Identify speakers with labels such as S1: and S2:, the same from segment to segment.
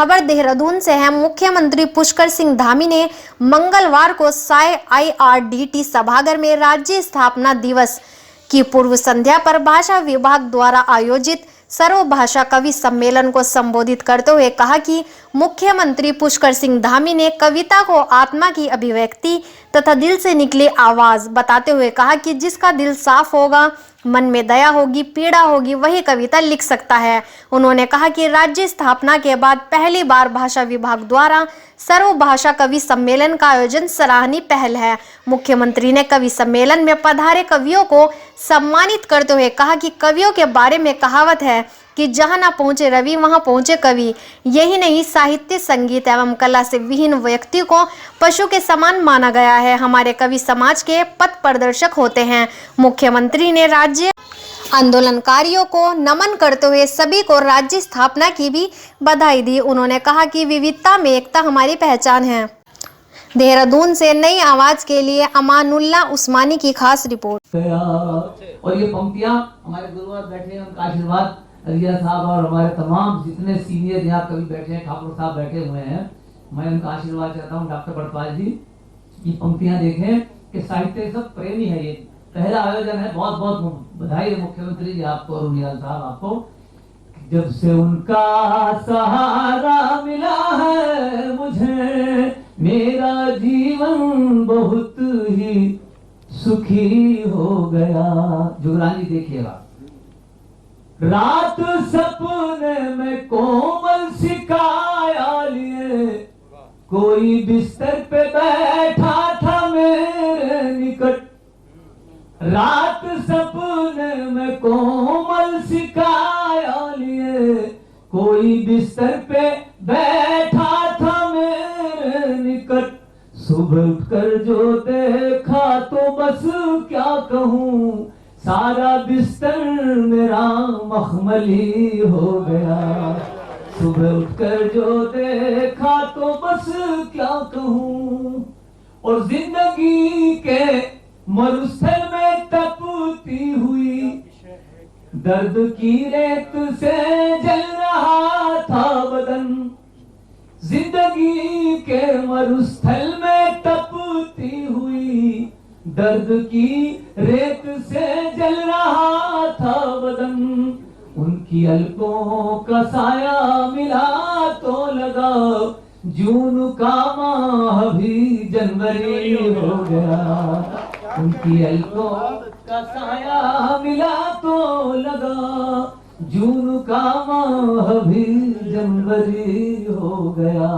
S1: खबर देहरादून से है। मुख्यमंत्री पुष्कर सिंह धामी ने मंगलवार को साय IRDT सभागार में राज्य स्थापना दिवस की पूर्व संध्या पर भाषा विभाग द्वारा आयोजित सर्वभाषा कवि सम्मेलन को संबोधित करते हुए कहा कि मुख्यमंत्री पुष्कर सिंह धामी ने कविता को आत्मा की अभिव्यक्ति तथा दिल से निकली आवाज बताते हुए कहा कि जिसका दिल साफ होगा, मन में दया होगी, पीड़ा होगी, वही कविता लिख सकता है। उन्होंने कहा कि राज्य स्थापना के बाद पहली बार भाषा विभाग द्वारा सर्वभाषा कवि सम्मेलन का आयोजन सराहनीय पहल है। मुख्यमंत्री ने कवि सम्मेलन में पधारे कवियों को सम्मानित करते हुए कहा कि कवियों के बारे में कहावत है कि जहां ना पहुंचे रवि वहां पहुंचे कवि। यही नहीं, साहित्य, संगीत एवं कला से विहीन व्यक्ति को पशु के समान माना गया है। हमारे कवि समाज के पथ प्रदर्शक होते हैं। मुख्यमंत्री ने राज्य आंदोलनकारियों को नमन करते हुए सभी को राज्य स्थापना की भी बधाई दी। उन्होंने कहा कि विविधता में एकता हमारी पहचान है। देहरादून से नई आवाज के लिए अमानुल्लाह उस्मानी की खास रिपोर्ट।
S2: और ये पंक्तियां हमारे गुरुवर बैठे हैं, उनका आशीर्वाद रिया साहब और हमारे तमाम जितने सीनियर यहाँ कवि बैठे हैं, ठाकुर साहब बैठे हुए हैं, मैं उनका आशीर्वाद चाहता हूँ। डॉक्टर बड़पाल जी की पंक्तियां देखें कि साहित्य सब प्रेमी है। ये पहला आयोजन है, बहुत बहुत बधाई है मुख्यमंत्री जी आपको और उनियाल साहब आपको। जब से उनका सहारा मिला है मुझे, मेरा जीवन बहुत ही सुखी हो गया। जुगरान जी देखिएगा। रात सपने में कोमल सिकाया लिए, कोई बिस्तर पे बैठा था मेरे निकट। रात सपने में कोमल सिकाया लिए, कोई बिस्तर पे बैठा था मेरे निकट। सुबह उठकर जो देखा तो बस क्या कहूँ, सारा बिस्तर मेरा मखमली हो गया। सुबह उठकर जो देखा तो बस क्या कहूँ। और जिंदगी के मरुस्थल में तपती हुई दर्द की रेत से जल रहा था बदन। जिंदगी के मरुस्थल में तपती हुई दर्द की रेत से जल रहा था बदन। उनकी अलकों का साया मिला तो लगा, जून का माह भी जनवरी हो गया। उनकी अलकों का साया मिला तो लगा, जून का माह भी जनवरी हो गया।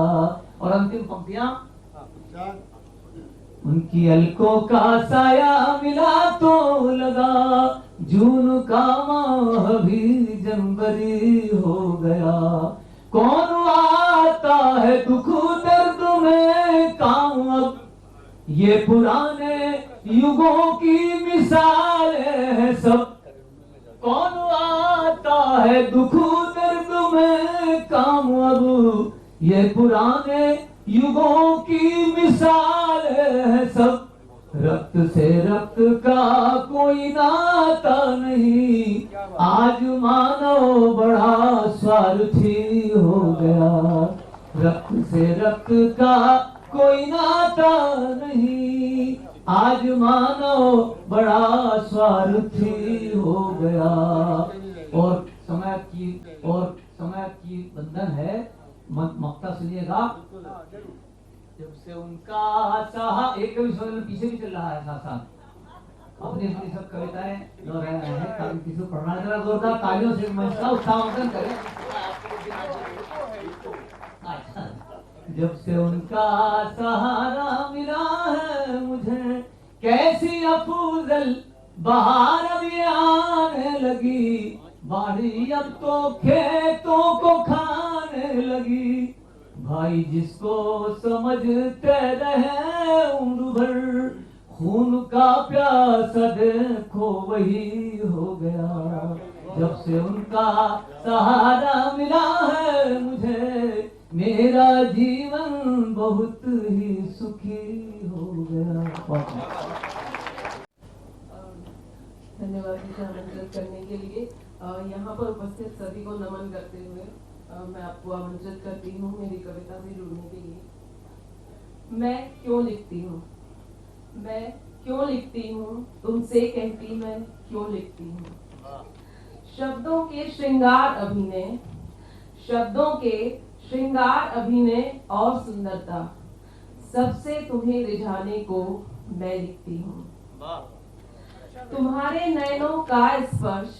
S2: और अंतिम पंक्तियां, उनकी अलकों का साया मिला तो लगा, जून का माह भी जनवरी हो गया। कौन आता है दुख दर्द में काम अब, ये पुराने युगों की मिसाल है सब। कौन आता है दुख दर्द में काम अब, ये पुराने युगों की मिसाल है सब। रक्त से रक्त का कोई नाता नहीं, आज मानव बड़ा स्वार्थी हो गया। रक्त से रक्त का कोई नाता नहीं, आज मानव बड़ा स्वार्थी हो गया। और समय की बंधन है, मक्ता सुनिएगा। जब से उनका सहा, एक कवि पीछे भी चल रहा है साथ साथ अपनी अपनी सब कविताएं दोहरा रहे हैं। काफी किसी पढ़ना जरा जोरदार तालियों से मंच का उत्साहवर्धन करें। जब से उनका सहारा मिला है मुझे, कैसी अफूजल बहार अभी आने लगी। बाड़ी अब तो खेतों को खाने लगी। भाई जिसको समझते रहे उम्र भर, खून का प्यासा देखो वही हो गया। जब से उनका सहारा मिला है मुझे, मेरा जीवन बहुत ही सुखी हो गया।
S3: धन्यवाद मुझे आमंत्रित करने के लिए। यहाँ पर उपस्थित सभी को नमन करते हुए मैं आपको आमंत्रित करती हूँ मेरी कविता से जुड़ने के लिए। मैं क्यों लिखती हूँ, मैं क्यों लिखती हूँ, तुमसे कहती मैं क्यों लिखती हूँ। शब्दों के श्रृंगार अभिनय, शब्दों के श्रृंगार अभिनय और सुंदरता, सबसे तुम्हें रिझाने को मैं लिखती हूँ। तुम्हारे नयनों का स्पर्श,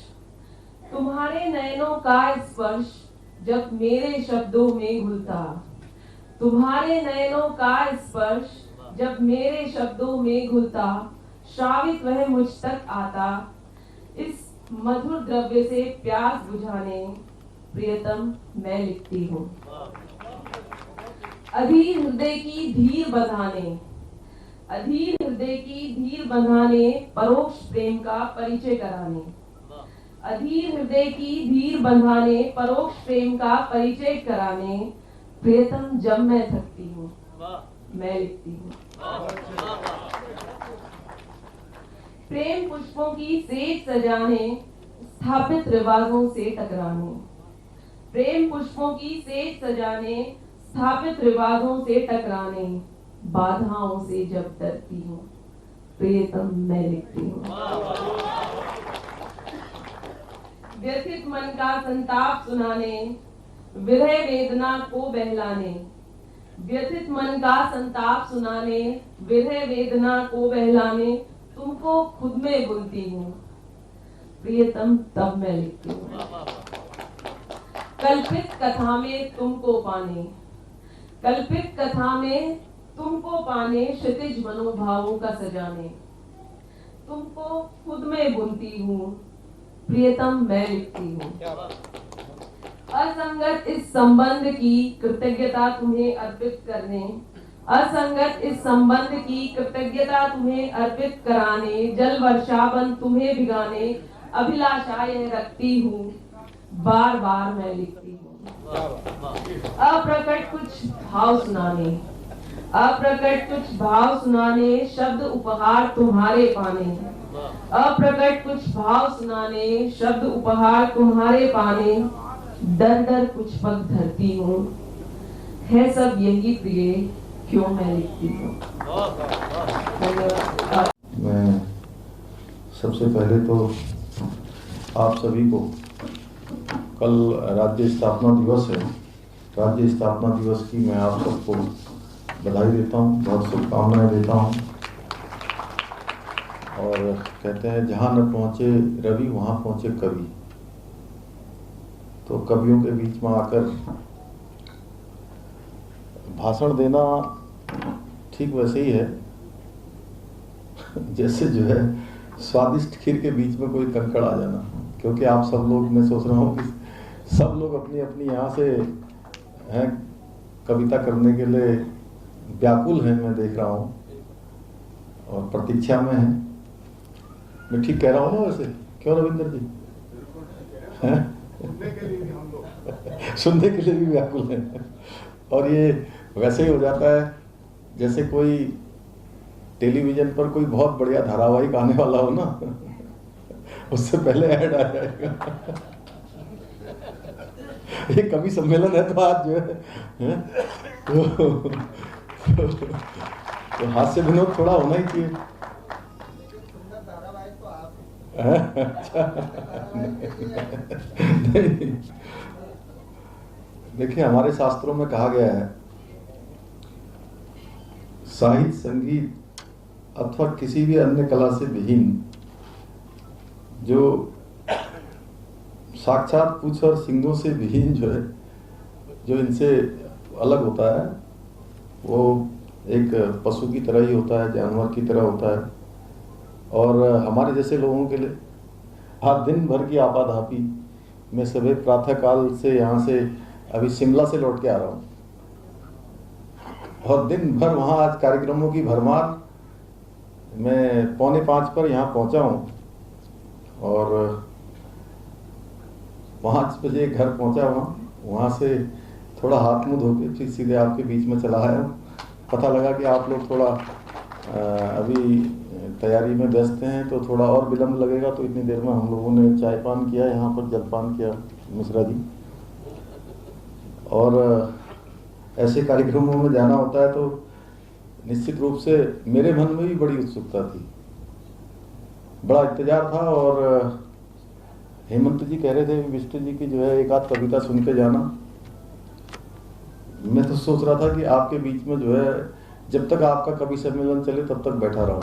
S3: तुम्हारे नयनों का स्पर्श जब मेरे शब्दों में घुलता, तुम्हारे नयनों का स्पर्श जब मेरे शब्दों में घुलता, श्रावित वह मुझ तक आता, इस मधुर द्रव्य से प्यास बुझाने प्रियतम मैं लिखती हूँ। अधीर हृदय की धीर बंधाने, अधीर हृदय की धीर बंधाने, परोक्ष प्रेम का परिचय कराने, अधीर हृदय की धीर बंधाने, परोक्ष प्रेम का परिचय कराने, प्रियतम जब मैं थकती हूँ मैं लिखती हूँ। प्रेम पुष्पों की सेज सजाने, स्थापित रिवाजों से टकराने, प्रेम पुष्पों की सेज सजाने, स्थापित रिवाजों से टकराने, बाधाओं से जब डरती हूँ प्रियतम मैं लिखती हूँ। व्यथित मन का संताप सुनाने, विरह वेदना को बहलाने, व्यथित मन का संताप सुनाने, विरह वेदना को बहलाने, तुमको खुद में बुनती हूँ प्रियतम तब मैं लिखती हूँ। कल्पित कथा में तुमको पाने, कल्पित कथा में तुमको पाने, क्षितिज मनोभावों का सजाने, तुमको खुद में बुनती हूँ प्रियतम मैं लिखती हूँ। असंगत इस संबंध की कृतज्ञता तुम्हें अर्पित करने, असंगत इस संबंध की कृतज्ञता तुम्हें अर्पित कराने, जल वर्षावन तुम्हें भिगाने, अभिलाषा यह रखती हूँ बार बार मैं लिखती हूँ। अप्रकट कुछ भाव सुनाने, अप्रकट कुछ भाव सुनाने, शब्द उपहार तुम्हारे पाने, अप्रकट कुछ भाव सुनाने, शब्द उपहार तुम्हारे पाने, डर डर कुछ पग धरती हूँ, है सब यही प्रिय क्यों मैं लिखती हूँ।
S4: मैं सबसे पहले तो आप सभी को, कल राज्य स्थापना दिवस है, राज्य स्थापना दिवस की मैं आप सबको बधाई देता हूँ, बहुत शुभकामनाएं देता हूँ। और कहते हैं जहाँ न पहुँचे रवि वहाँ पहुँचे कवि, तो कवियों के बीच में आकर भाषण देना ठीक वैसे ही है जैसे जो है स्वादिष्ट खीर के बीच में कोई कंकड़ आ जाना। क्योंकि आप सब लोग, मैं सोच रहा हूँ कि सब लोग अपनी अपनी यहाँ से हैं कविता करने के लिए व्याकुल हैं, मैं देख रहा हूँ, और प्रतीक्षा में है। मैं ठीक कह रहा हूँ ना वैसे, क्यों रविंद्र जी? सुनने के लिए भी व्याकुल है। और ये वैसे ही हो जाता है जैसे कोई टेलीविजन पर कोई बहुत बढ़िया धारावाहिक आने वाला हो ना, उससे पहले ऐड आ जाएगा। ये कवि सम्मेलन है तो आज जो है तो हास्य विनोद थोड़ा होना ही चाहिए। देखिए, हमारे शास्त्रों में कहा गया है, साहित्य, संगीत अथवा किसी भी अन्य कला से विहीन जो साक्षात पूछ और सिंगों से विहीन जो है, जो इनसे अलग होता है, वो एक पशु की तरह ही होता है, जानवर की तरह होता है। और हमारे जैसे लोगों के लिए आज दिन भर की आपाधापी, मैं सुबह प्रातः काल से यहाँ से अभी शिमला से लौट के आ रहा हूँ, और दिन भर वहाँ आज कार्यक्रमों की भरमार। मैं 4:45 पर यहाँ पहुँचा हूँ और 5 बजे घर पहुँचा वहाँ से थोड़ा हाथ मुँह धो के फिर सीधे आपके बीच में चला आया। पता लगा कि आप लोग थोड़ा अभी तैयारी में व्यस्त हैं, तो थोड़ा और विलम्ब लगेगा, तो इतनी देर में हम लोगों ने चाय पान किया, यहाँ पर जलपान किया मिश्रा जी। और ऐसे कार्यक्रमों में जाना होता है तो निश्चित रूप से मेरे मन में भी बड़ी उत्सुकता थी, बड़ा इंतजार था। और हेमंत जी कह रहे थे विष्ट जी की जो है एक आध कविता सुन के जाना। मैं तो सोच रहा था कि आपके बीच में जो है जब तक आपका कवि सम्मेलन चले तब तक बैठा रहूं।